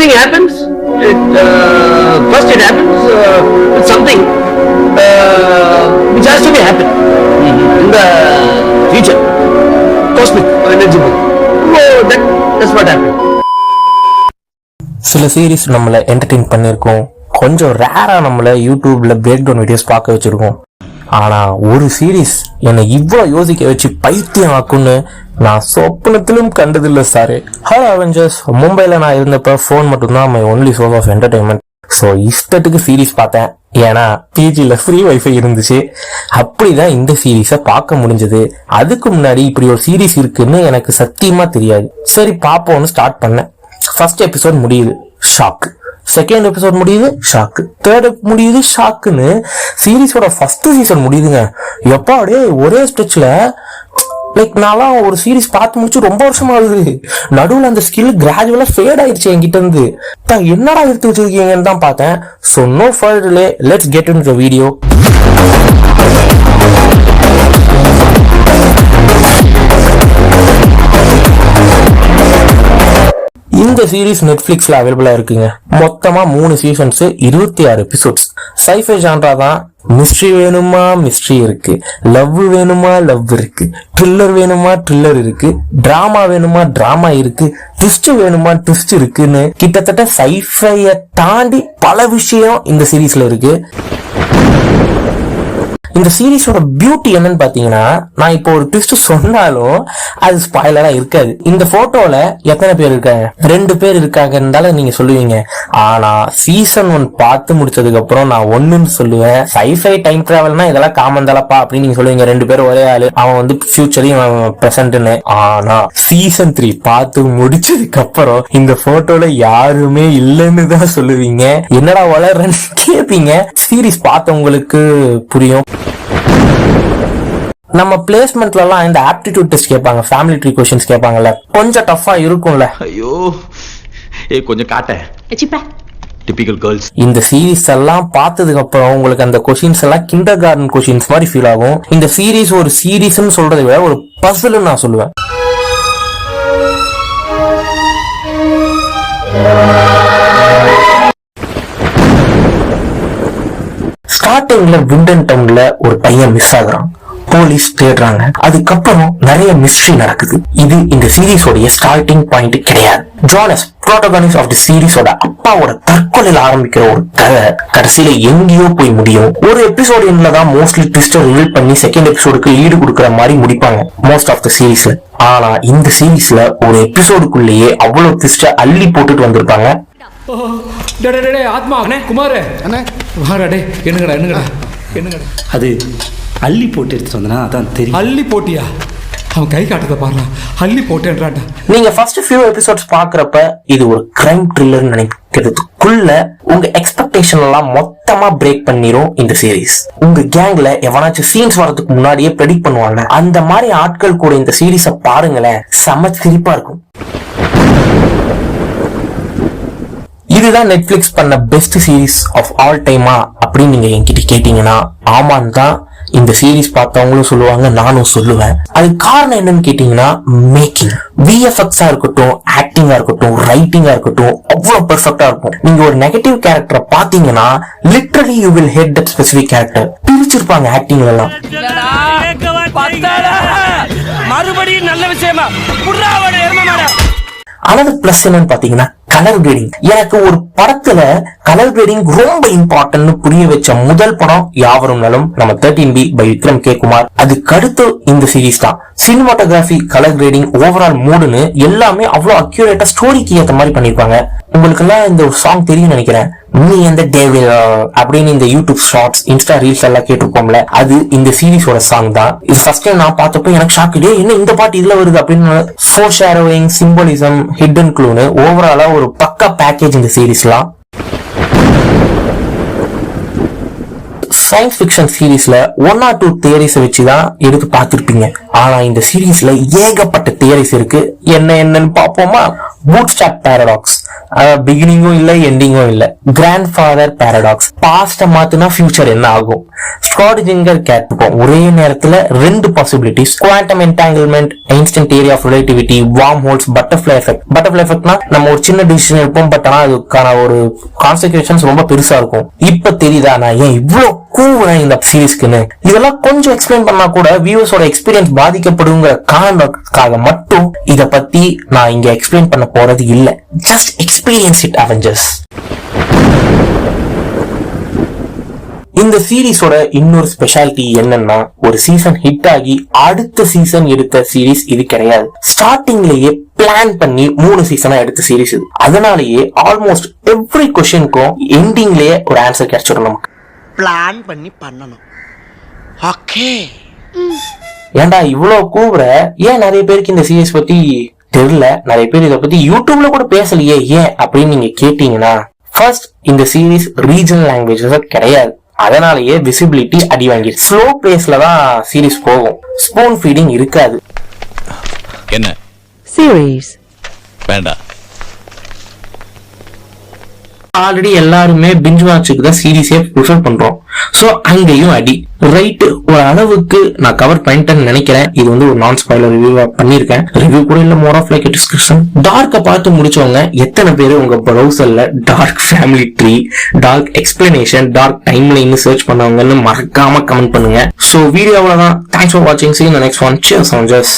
anything happens, first it happens with something which has to be happen in the future, cosmic energy. So that's what happened. சில series நம்மளை entertain பண்ணியிருக்கோம், கொஞ்சம் ரேரா நம்மளை யூடியூப்ல break down videos பார்க்க வச்சிருக்கோம். ஆனா ஒரு சீரீஸ் என்னை இவ்வளவு யோசிக்க வச்சு பைத்தியம் ஆக்குன்னு நான் சொப்பனத்திலும் கண்டதில்லை சாரு. Hello Avengers. மும்பைல நான் இருந்தப்ப போன் மட்டும்தான் my only source of entertainment. So இஷ்டத்துக்கு சீரீஸ் பார்த்தேன், ஏன்னா பிஜில ஃப்ரீ வைஃபை இருந்துச்சு. அப்படிதான் இந்த சீரீஸை பார்க்க முடிஞ்சது. அதுக்கு முன்னாடி இப்படி ஒரு சீரீஸ் இருக்குன்னு எனக்கு சத்தியமா தெரியாது. சரி பாப்போம்னு ஸ்டார்ட் பண்ணேன். ஃபர்ஸ்ட் எபிசோட் முடியுது, ஷாக். செகண்ட் எபிசோட் முடியுது, ஷாக். தேர்ட் முடியுது, ஷாக்குன்னு சீரீஸோட ஃபர்ஸ்ட் சீசன் முடியுதுங்க. எப்பா அப்படியே ஒரே ஸ்ட்ரெச்ல லைக் நான்லாம் ஒரு சீரீஸ் பார்த்து முடிச்சு ரொம்ப வருஷமா ஆகுது. நடுவில் அந்த ஸ்கில் கிராஜுவலா ஃபேட் ஆயிடுச்சு என்கிட்ட இருந்து. என்னடா எடுத்து வச்சிருக்கீங்கன்னு தான் பார்த்தேன். So no further delay, let's get into the video. இந்த சீரீஸ் நெட்ஃபிளிக்ஸ்ல அவைலபிளா இருக்குங்க. மொத்தமா 3 சீசன்ஸ், 26 எபிசோட்ஸ். சைஃபை ஜான்ரா தான். மிஸ்ட்ரி வேணுமா மிஸ்ட்ரி இருக்கு, லவ் வேணுமா லவ் இருக்கு, த்ரில்லர் வேணுமா த்ரில்லர் இருக்கு, டிராமா வேணுமா டிராமா இருக்கு, ட்விஸ்ட் வேணுமா ட்விஸ்ட் இருக்குன்னு கிட்டத்தட்ட சைஃபைய தாண்டி பல விஷயம் இந்த சீரீஸ்ல இருக்கு. இந்த சீரீஸோட பியூட்டி என்னன்னு பாத்தீங்கன்னா, நான் இப்போ ஒரு ட்விஸ்ட் சொன்னாலும் அது ஸ்பாயிலரா இருக்காது. இந்த போட்டோல எத்தனை பேர் இருக்காங்க? 2 பேர் இருக்காங்கன்னு நீங்க சொல்லுவீங்க. ஆனா சீசன் 1 பார்த்து முடிச்சதுக்கு அப்புறம் நான் ஒண்ணுன்னு சொல்லுவேன். சைஃபை டைம் டிராவல்னா இதெல்லாம் காமன் தானப்பா அப்படின்னு நீங்க சொல்லுவீங்க. 2 பேர் ஒரே ஆளு, அவன் வந்து ஃபியூச்சரையும் பிரசன்ட்னு. ஆனா சீசன் 3 பார்த்து முடிச்சதுக்கு அப்புறம் இந்த போட்டோல யாருமே இல்லைன்னு தான் சொல்லுவீங்க. என்னடா வளர்றன்னு கேப்பீங்க. சீரீஸ் பார்த்தவங்களுக்கு புரியும். நம்ம பிளேஸ்மெண்ட்ல எல்லாம் இந்த ஆப்டிடியூட் டெஸ்ட் கேட்பாங்க, ஃபேமிலி ட்ரீ क्वेश्चंस கேட்பாங்கல்ல, கொஞ்சம் டஃபா இருக்கும்ல. ஐயோ கொஞ்சம் காட்ட டிபிக்கல் गर्ल्स. இந்த சீரிஸ் எல்லாம் பார்த்ததுக்கு அப்புறம் உங்களுக்கு அந்த क्वेश्चंस எல்லாம் கிண்டர்கார்டன் क्वेश्चंस மாதிரி ஃபீல் ஆகும். இந்த சீரிஸ் ஒரு சீரிஸ்னு சொல்றதை விட ஒரு பசில்னு நான் சொல்லுவேன். ஸ்டார்டிங்ல விண்டன் டவுன்ல ஒரு பையன் மிஸ் ஆகுறான், போலீஸ் தேடுறாங்க. அதுக்கப்புறம் நிறைய மிஸ்ட்ரி நடக்குது. இது இந்த சீரிஸோட ஸ்டார்டிங் பாயிண்ட் கிடையாது. ஜானஸ் புரோட்டகனிஸ்ட் ஆஃப் தி சீரிஸோட அப்பாவோட தற்கொலையில ஆரம்பிக்கிற ஒரு கதை கடைசியில எங்கேயோ போய் முடியும். ஒரு எபிசோடு எண்ட்ல தான் மோஸ்ட்லி ட்விஸ்டை ரிவீல் பண்ணி செகண்ட் எபிசோடுக்கு லீடு கொடுக்கற மாதிரி முடிப்பாங்க மோஸ்ட் ஆஃப் த சீரிஸ்ல. ஆனா இந்த சீரிஸ்ல ஒரு எபிசோடுக்குள்ளேயே அவ்வளவு ட்விஸ்ட அள்ளி போட்டுட்டு வந்திருப்பாங்க. ஆத்மா அண்ணே குமார் அண்ணே வாடா டே. என்னங்கடா அது அள்ளி போட்டு எடுத்து வந்தனா அதான் தெரியும். அள்ளி போட்டியா? அவன் கை காட்டுறத பாருடா, அள்ளி போட்டேன்றான்டா. நீங்க ஃபர்ஸ்ட் ஃபியூ எபிசோட்ஸ் பாக்குறப்ப இது ஒரு கிரைம் த்ரில்லர் நினைக்கிறதுக்குள்ள உங்க எக்ஸ்பெக்டேஷன் எல்லாம் மொத்தமா பிரேக் பண்ணிரும் இந்த சீரிஸ். உங்க கேங்ல எவனாச்சும் சீன்ஸ் வரதுக்கு முன்னாடியே ப்ரெடிக்ட் பண்ணுவாங்க. அந்த மாதிரி ஆட்கள் கூட இந்த சீரிஸ பாருங்களேன், செம சிரிப்பா இருக்கும். இதுதான் நெட்ஃபிளிக்ஸ் பண்ண பெஸ்ட் சீரிஸ் ஆஃப் ஆல் டைமா அப்படின்னு நீங்க என்கிட்ட கேட்டீங்கன்னா ஆமான்னு தான் இந்த சீரிஸ் பார்த்தவங்களும் சொல்லுவாங்க, நானும் சொல்லுவேன். அதுக்கு காரணம் என்னன்னு கேட்டீங்கன்னா மேக்கிங். விஎஃப்எக்ஸா இருக்கட்டும், ஆக்டிங்கா இருக்கட்டும், ரைட்டிங்கா இருக்கட்டும், அவ்வளவு பெர்ஃபெக்டா இருக்கும். நீங்க ஒரு நெகட்டிவ் கேரக்டரை பாத்தீங்கன்னா literally you will hate that specific character. பிரிச்சிருப்பாங்க ஆக்டிங் எல்லாம். மறுபடியும் நல்ல விஷயமா அனதர் பிளஸ் என்னன்னு பாத்தீங்கன்னா கலர் கிரேடிங். எனக்கு ஒரு படத்துல கலர் கிரேடிங் ரொம்ப இம்பார்ட்டன்ட் புரிய வச்ச முதல் படம் யாவரும் நலம், நம்ம 13B by Vikram K Kumar. அதுக்கு அடுத்து இந்த சீரிஸ் தான். சினிமாட்டோகிராஃபி, கலர் கிரேடிங், ஓவரால் மூடுன்னு எல்லாமே அவ்வளவு அக்யூரேட்டா ஸ்டோரிக்கு ஏத்த மாதிரி பண்ணிருப்பாங்க. உங்களுக்கு எல்லாம் இந்த ஒரு சாங் தெரியும் நினைக்கிறேன், நீ எந்த டேவில் அப்படின்னு இந்த யூடியூப் ஷார்ட்ஸ், இன்ஸ்டா ரீல்ஸ் எல்லாம் கேட்டிருப்போம்ல, அது இந்த சீரிஸோட சாங் தான். இது ஃபர்ஸ்ட் டைம் நான் பார்த்தப்ப எனக்கு ஷாக், என்ன இந்த பாட்டு இதுல வருது அப்படின்னு. ஃபோர் ஷேரோவிங், சிம்பலிசம், ஹிடன் க்ளூன்னு ஓவராலா ஒரு பக்கா பேக்கேஜ் இந்த சீரிஸ்லாம். சயின்ஸ் ஃபிக்ஷன் சீரீஸ்ல 1 or 2 தியரிஸ் வச்சுதான் எடுத்து பார்த்திருப்பீங்க. ஆனா இந்த சீரீஸ்ல ஏகப்பட்ட தியரிஸ் இருக்கு. என்னன்னு பாப்போமா? பூட்ஸ்ட்ராப் பாராடாக்ஸ், பிகினிங்கும் இல்ல எண்டிங்கும் இல்ல. கிராண்ட் ஃபாதர் பாராடாக்ஸ், பாஸ்ட மாத்துனா ஃபியூச்சர் என்ன ஆகும். ஸ்க்ராடிஞ்சர் கேட்போம், ஒரே நேரத்துல 2 possibilities. Quantum entanglement, Einstein theory of relativity, wormholes, butterfly effect. Butterfly எஃபெக்ட்னா நம்ம ஒரு சின்ன டிசிஷன் எடுப்போம், பட் ஆனா அதுக்கான ஒரு கான்சிக்வன்சஸ் ரொம்ப பெருசா இருக்கும். இப்ப தெரியுதா நான் ஏன் இவ்வளவு கூவுறேன் இந்த சீரீஸ்க்குன்னு? இதெல்லாம் கொஞ்சம் எக்ஸ்பிளைன் பண்ணா கூட வியூவர்ஸோட எக்ஸ்பீரியன்ஸ் பாதிக்கப்படுங்கிற காரணத்துக்காக மட்டும் இத பத்தி நான் இங்க எக்ஸ்பிளைன் பண்ண போறது இல்ல. Just experience it Avengers. இந்த சீரீஸோட இன்னொரு ஸ்பெஷாலிட்டி என்னன்னா, ஒரு சீசன் ஹிட் ஆகி அடுத்த சீசன் எடுத்த சீரீஸ் இது கிடையாது. ஸ்டார்டிங்லயே பிளான் பண்ணி 3 சீசனா எடுத்த சீரீஸ் இது. அதனாலேயே ஆல்மோஸ்ட் எவ்ரி क्वेश्चनக்கும் எண்டிங்லயே ஒரு ஆன்சர் கிடைச்சிடும் நமக்கு. பிளான் பண்ணி பண்ணணும். ஓகே. ஏன்டா இவ்வளவு கூவுற? ஏன் நிறைய பேருக்கு இந்த சீரீஸ் பத்தி தெரியல, நிறைய பேர் இத பத்தி யூடியூப்ல கூட பேசலையே ஏன் அப்படின்னு நீங்க கேட்டீங்கன்னா, ஃபர்ஸ்ட் இந்த சீரீஸ் ரீஜனல் லாங்குவேஜஸ் கிடையாது. அதனாலேயே விசிபிலிட்டி அடி வாங்கி ஸ்லோ பேஸ்ல தான் சீரீஸ் போகும். ஸ்பூன் ஃபீடிங் இருக்காது. என்ன சீரீஸ் வேண்டாம். ஆல்ரெடி எல்லாருமே பிஞ்ச் வாட்சுக்கு தான் சீரீஸே ப்ரிஃபர் பண்றோம். சோ அங்கேயும் அடி. ரைட், ஒரு அளவுக்கு நான் கவர் பண்ணிட்டேன்னு நினைக்கிறேன். இது வந்து ஒரு நான் ஸ்பாயிலர் ரிவ்யூவா பண்ணிருக்கேன். ரிவ்யூ கூட இல்ல, மோர் ஆஃப் லைக் டிஸ்கஷன். டார்க்க பார்த்து முடிச்சவங்க எத்தனை பேர் உங்க ப்ரௌசர்ல Dark family tree, Dark explanation, Dark timeline search பண்ணவங்கன்னு மறக்காம கமெண்ட் பண்ணுங்க. சோ வீடியோ அவ்வளவுதான். தேங்க்ஸ் ஃபார் வாட்சிங். See you in the next one. Cheers, Avengers.